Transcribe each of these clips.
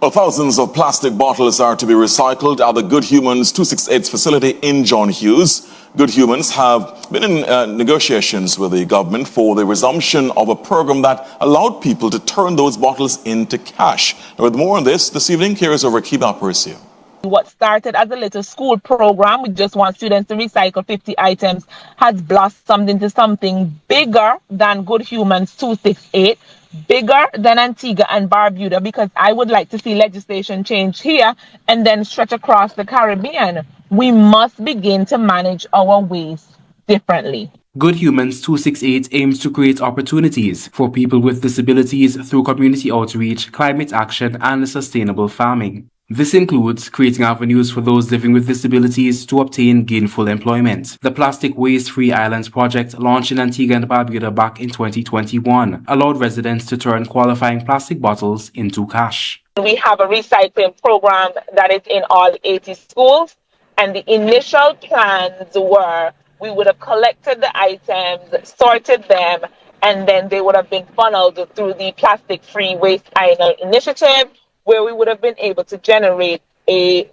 Well, thousands of plastic bottles are to be recycled at the Good Humans 268 facility in John Hughes. Good Humans have been in negotiations with the government for the resumption of a program that allowed people to turn those bottles into cash. Now, with more on this evening, here is our Rakib Aparicio. What started as a little school program, we just want students to recycle 50 items, has blossomed into something bigger than Good Humans 268, bigger than Antigua and Barbuda, because I would like to see legislation change here and then stretch across the Caribbean. We must begin to manage our waste differently. Good Humans 268 aims to create opportunities for people with disabilities through community outreach, climate action, and sustainable farming. This includes creating avenues for those living with disabilities to obtain gainful employment. The Plastic Waste-Free Islands project, launched in Antigua and Barbuda back in 2021, allowed residents to turn qualifying plastic bottles into cash. We have a recycling program that is in all 80 schools, and the initial plans were we would have collected the items, sorted them, and then they would have been funneled through the Plastic Free Waste Island initiative, where we would have been able to generate a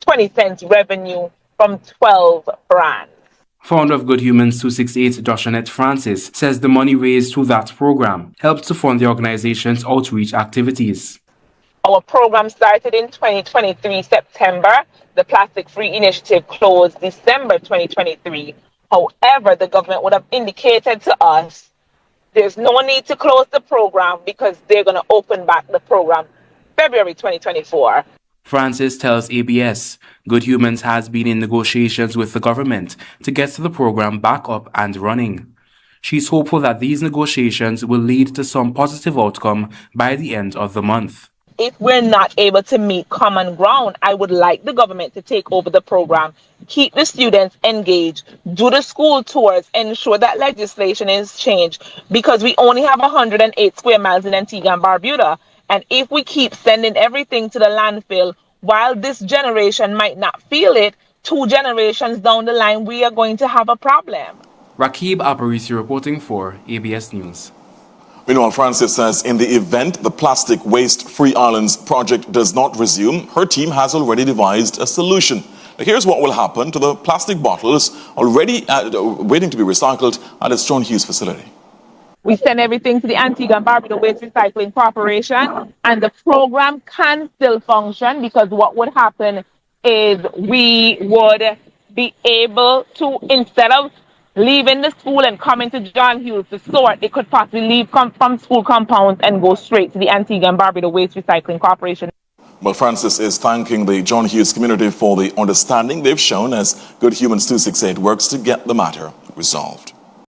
20 cents revenue from 12 brands. Founder of Good Humans 268, Joshannette Francis, says the money raised through that program helped to fund the organization's outreach activities. Our program started in 2023 September. The Plastic Free Initiative closed December 2023. However, the government would have indicated to us there's no need to close the program because they're going to open back the program February 2024. Francis tells ABS, Good Humans has been in negotiations with the government to get the program back up and running. She's hopeful that these negotiations will lead to some positive outcome by the end of the month. If we're not able to meet common ground, I would like the government to take over the program, keep the students engaged, do the school tours, ensure that legislation is changed, because we only have 108 square miles in Antigua and Barbuda. And if we keep sending everything to the landfill, while this generation might not feel it, 2 generations down the line, we are going to have a problem. Rakib Aparicio reporting for ABS News. Meanwhile, Francis says in the event the Plastic Waste-Free Islands project does not resume, her team has already devised a solution. Now, here's what will happen to the plastic bottles already waiting to be recycled at its John Hughes facility. We send everything to the Antigua and Barbuda Waste Recycling Corporation, and the program can still function, because what would happen is we would be able to, instead of leaving the school and coming to John Hughes to sort, it could possibly leave from school compounds and go straight to the Antigua and Barbuda Waste Recycling Corporation. Well, Francis is thanking the John Hughes community for the understanding they've shown as Good Humans 268 works to get the matter resolved.